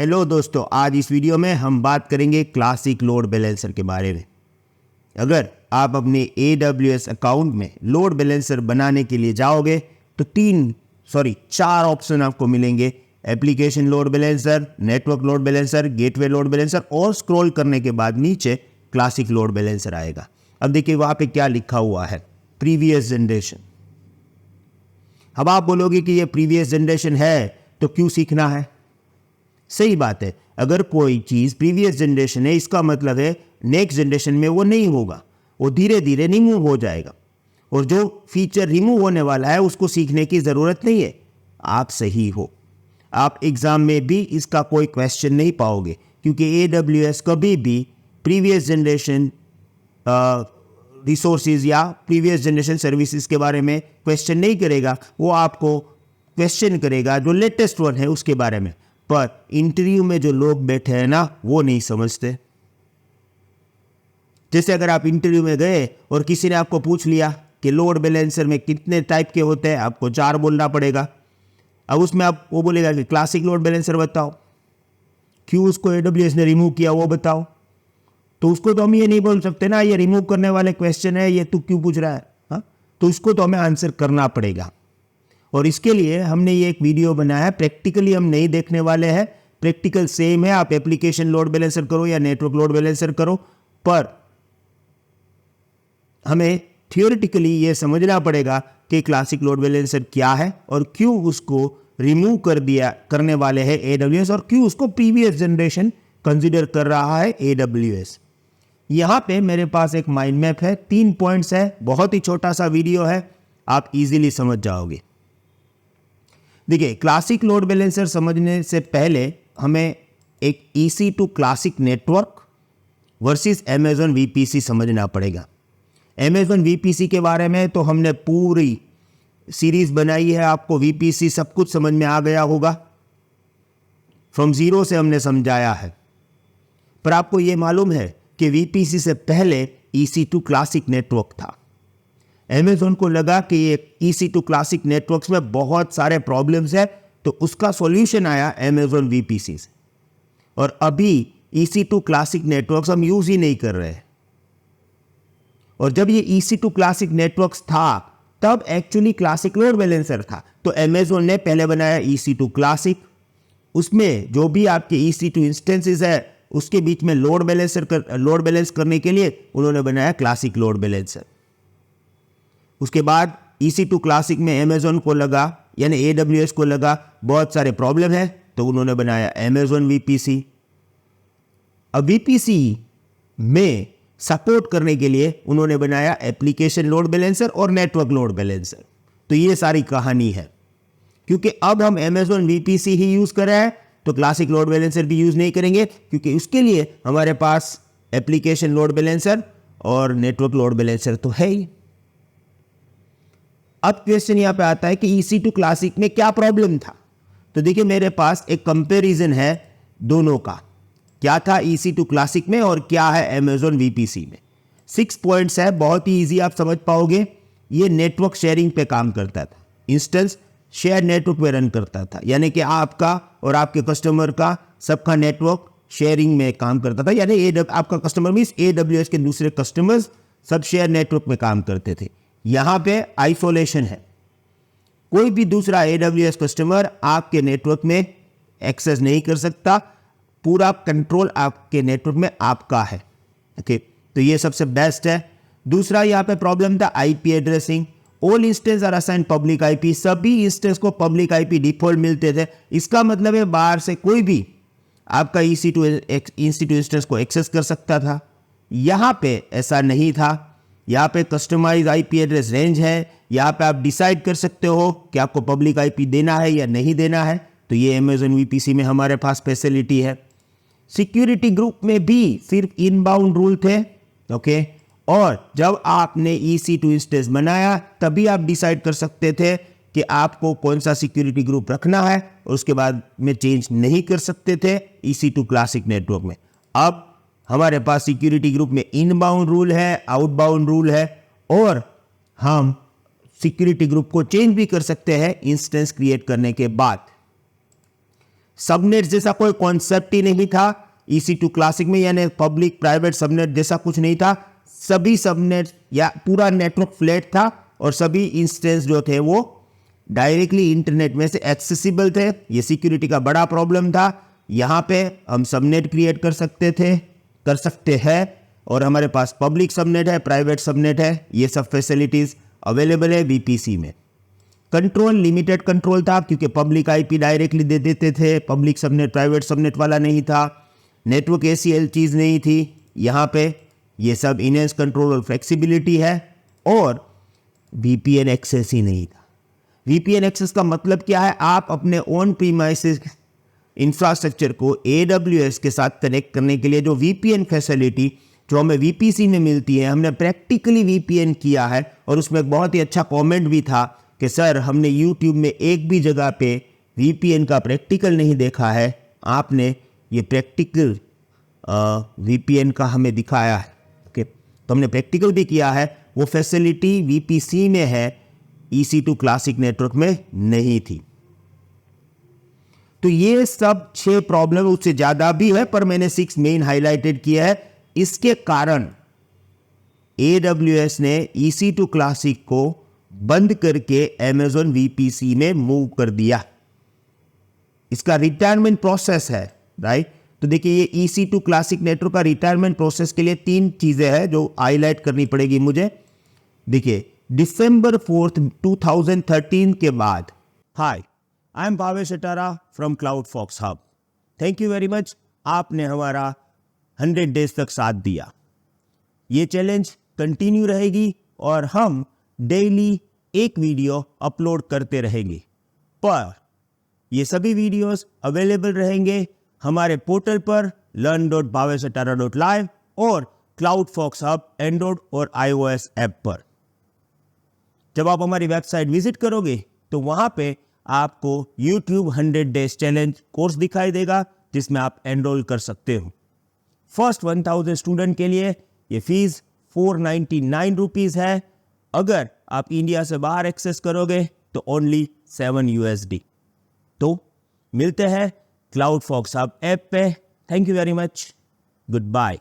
Hello दोस्तों, आज इस वीडियो में हम बात करेंगे क्लासिक लोड बैलेंसर के बारे में। अगर आप अपने AWS अकाउंट में लोड बैलेंसर बनाने के लिए जाओगे तो चार ऑप्शन आपको मिलेंगे। Application load balancer, network load balancer, gateway load balancer और स्क्रॉल करने के बाद नीचे क्लासिक लोड बैलेंसर आएगा। अब देखिए वहाँ पे क्या लिखा हुआ है, प्रीवियस जनरेशन। अब आप बोलोगे कि ये प्रीवियस जनरेशन है तो क्यों सीखना है? सही बात है, अगर कोई चीज़ प्रीवियस जनरेशन है इसका मतलब है नेक्स्ट जनरेशन में वो नहीं होगा, वो धीरे धीरे रिमूव हो जाएगा। और जो फीचर रिमूव होने वाला है उसको सीखने की ज़रूरत नहीं है। आप सही हो, आप एग्ज़ाम में भी इसका कोई क्वेश्चन नहीं पाओगे, क्योंकि AWS कभी भी प्रीवियस जनरेशन रिसोर्सेज या प्रीवियस जनरेशन सर्विसेज के बारे में क्वेश्चन नहीं करेगा। वो आपको क्वेश्चन करेगा जो लेटेस्ट वन है उसके बारे में। पर इंटरव्यू में जो लोग बैठे हैं ना, वो नहीं समझते। जैसे अगर आप इंटरव्यू में गए और किसी ने आपको पूछ लिया कि लोड बैलेंसर में कितने टाइप के होते हैं, आपको 4 बोलना पड़ेगा। अब उसमें आप वो बोलेगा कि क्लासिक लोड बैलेंसर बताओ, क्यों उसको AWS ने रिमूव किया वो बताओ। तो उसको तो हम ये नहीं बोल सकते ना, ये रिमूव करने वाले क्वेश्चन है, ये तू क्यों पूछ रहा है। हाँ, तो उसको तो हमें आंसर करना पड़ेगा। और इसके लिए हमने ये एक वीडियो बनाया है। प्रैक्टिकली हम नहीं देखने वाले हैं, प्रैक्टिकल सेम है। आप एप्लीकेशन लोड बैलेंसर करो या नेटवर्क लोड बैलेंसर करो, पर हमें थियोरेटिकली ये समझना पड़ेगा कि क्लासिक लोड बैलेंसर क्या है और क्यों उसको रिमूव करने वाले हैं AWS, और क्यों उसको प्रीवियस जनरेशन कंसिडर कर रहा है AWS। यहाँ पे मेरे पास एक माइंड मैप है, 3 पॉइंट्स है, बहुत ही छोटा सा वीडियो है, आप इजीली समझ जाओगे। देखिए, क्लासिक लोड बैलेंसर समझने से पहले हमें एक EC2 classic network versus Amazon VPC समझना पड़ेगा। Amazon VPC के बारे में तो हमने पूरी सीरीज बनाई है, आपको VPC सब कुछ समझ में आ गया होगा। फ्रॉम जीरो से हमने समझाया है। पर आपको ये मालूम है कि VPC से पहले EC2 क्लासिक नेटवर्क था। Amazon को लगा कि ये EC2 क्लासिक नेटवर्क्स में बहुत सारे प्रॉब्लम्स है, तो उसका सॉल्यूशन आया Amazon VPC से। और अभी EC2 क्लासिक नेटवर्क्स हम यूज ही नहीं कर रहे हैं। और जब ये EC2 क्लासिक नेटवर्क्स था तब एक्चुअली क्लासिक लोड बैलेंसर था। तो Amazon ने पहले बनाया EC2 क्लासिक, उसमें जो भी आपके EC2 इंस्टेंसेस है उसके बीच में लोड बैलेंस करने के लिए उन्होंने बनाया क्लासिक लोड बैलेंसर। उसके बाद EC2 क्लासिक में Amazon को लगा, यानी AWS को लगा बहुत सारे प्रॉब्लम है, तो उन्होंने बनाया Amazon VPC। अब VPC में सपोर्ट करने के लिए उन्होंने बनाया एप्लीकेशन लोड बैलेंसर और नेटवर्क लोड बैलेंसर। तो ये सारी कहानी है। क्योंकि अब हम Amazon VPC ही यूज कर रहे हैं तो क्लासिक लोड बैलेंसर भी यूज नहीं करेंगे, क्योंकि उसके लिए हमारे पास एप्लीकेशन लोड बैलेंसर और नेटवर्क लोड बैलेंसर तो है ही। अब क्वेश्चन यहां पे आता है कि EC2 क्लासिक में क्या प्रॉब्लम था। तो देखिए, मेरे पास एक कंपैरिजन है दोनों का, क्या था EC2 क्लासिक में और क्या है Amazon VPC में। 6 पॉइंट्स है, बहुत ही इजी, आप समझ पाओगे। ये नेटवर्क शेयरिंग पे काम करता था, इंस्टेंस शेयर नेटवर्क पे रन करता था, यानी कि आपका और आपके कस्टमर का सबका नेटवर्क शेयरिंग में काम करता था। यानी आपका कस्टमर मींस AWS के दूसरे कस्टमर्स सब शेयर नेटवर्क में काम करते थे। यहाँ पे आइसोलेशन है, कोई भी दूसरा AWS कस्टमर आपके नेटवर्क में एक्सेस नहीं कर सकता, पूरा कंट्रोल आपके नेटवर्क में आपका है। ओके, तो ये सबसे बेस्ट है। दूसरा यहाँ पे प्रॉब्लम था IP addressing. All instance are assign public IP, सभी इंस्टेंस को पब्लिक IP डिफॉल्ट मिलते थे। इसका मतलब है बाहर से कोई भी आपका EC2 इंस्टेंस को एक्सेस कर सकता था। यहाँ पे ऐसा नहीं था, यहाँ पे कस्टमाइज IP एड्रेस रेंज है, यहाँ पे आप डिसाइड कर सकते हो कि आपको पब्लिक IP देना है या नहीं देना है। तो ये Amazon VPC में हमारे पास फैसिलिटी है। सिक्योरिटी ग्रुप में भी सिर्फ इनबाउंड रूल थे। ओके, और जब आपने EC2 इंस्टेंस बनाया तभी आप डिसाइड कर सकते थे कि आपको कौन सा सिक्योरिटी ग्रुप रखना है, और उसके बाद में चेंज नहीं कर सकते थे EC2 क्लासिक नेटवर्क में। अब हमारे पास सिक्योरिटी ग्रुप में इनबाउंड रूल है, आउटबाउंड रूल है, और हम सिक्योरिटी ग्रुप को चेंज भी कर सकते हैं इंस्टेंस क्रिएट करने के बाद। सबनेट जैसा कोई कॉन्सेप्ट ही नहीं था EC2 क्लासिक में, यानी पब्लिक प्राइवेट सबनेट जैसा कुछ नहीं था। सभी सबनेट या पूरा नेटवर्क फ्लैट था और सभी इंस्टेंस जो थे वो डायरेक्टली इंटरनेट में से एक्सेसिबल थे। ये सिक्योरिटी का बड़ा प्रॉब्लम था। यहाँ पे हम सबनेट क्रिएट कर सकते हैं और हमारे पास पब्लिक सबनेट है, प्राइवेट सबनेट है, ये सब फैसिलिटीज अवेलेबल है VPC में। कंट्रोल लिमिटेड कंट्रोल था क्योंकि पब्लिक IP डायरेक्टली दे देते थे, पब्लिक सबनेट प्राइवेट सबनेट वाला नहीं था। नेटवर्क ACL चीज़ नहीं थी। यहाँ पे ये सब इनहेंस कंट्रोल और फ्लेक्सिबिलिटी है और VPN एक्सेस ही नहीं था। VPN एक्सेस का मतलब क्या है? आप अपने ऑन प्रीमाइसेस इंफ्रास्ट्रक्चर को AWS के साथ कनेक्ट करने के लिए जो VPN फैसिलिटी जो हमें VPC में मिलती है, हमने प्रैक्टिकली VPN किया है और उसमें एक बहुत ही अच्छा कमेंट भी था कि सर हमने YouTube में एक भी जगह पे VPN का प्रैक्टिकल नहीं देखा है, आपने ये प्रैक्टिकल VPN का हमें दिखाया है। ओके, तो हमने प्रैक्टिकल भी किया है। वो फैसिलिटी VPC में है, EC2 क्लासिक नेटवर्क में नहीं थी। तो ये सब 6 प्रॉब्लम, उससे ज़्यादा भी है पर मैंने 6 मेन हाईलाइटेड किया है। इसके कारण AWS ने EC2 क्लासिक को बंद करके Amazon VPC में मूव कर दिया। इसका रिटायरमेंट प्रोसेस है, राइट। तो देखिए ये EC2 क्लासिक नेटवर्क का रिटायरमेंट प्रोसेस के लिए 3 चीज़ें हैं जो हाईलाइट करनी पड़ेगी मुझे। देखिए December 4th 2013 के बाद, hi I am Bhavesh Atara from CloudFox Hub। Thank you very much, आपने हमारा 100 डेज तक साथ दिया। ये चैलेंज कंटिन्यू रहेगी और हम डेली एक वीडियो अपलोड करते रहेंगे, पर ये सभी वीडियोस अवेलेबल रहेंगे हमारे पोर्टल पर learn.bhaveshatara.live और CloudFox Hub एंड्रॉइड और iOS ऐप पर। जब आप हमारी वेबसाइट विजिट करोगे तो वहां पे आपको YouTube 100 डेज चैलेंज कोर्स दिखाई देगा जिसमें आप एनरोल कर सकते हो। फर्स्ट 1000 स्टूडेंट के लिए ये फीस 499 रुपीज़ है। अगर आप इंडिया से बाहर एक्सेस करोगे तो ओनली 7 USD। तो मिलते हैं CloudFox Hub ऐप पे। Thank you very much, good bye.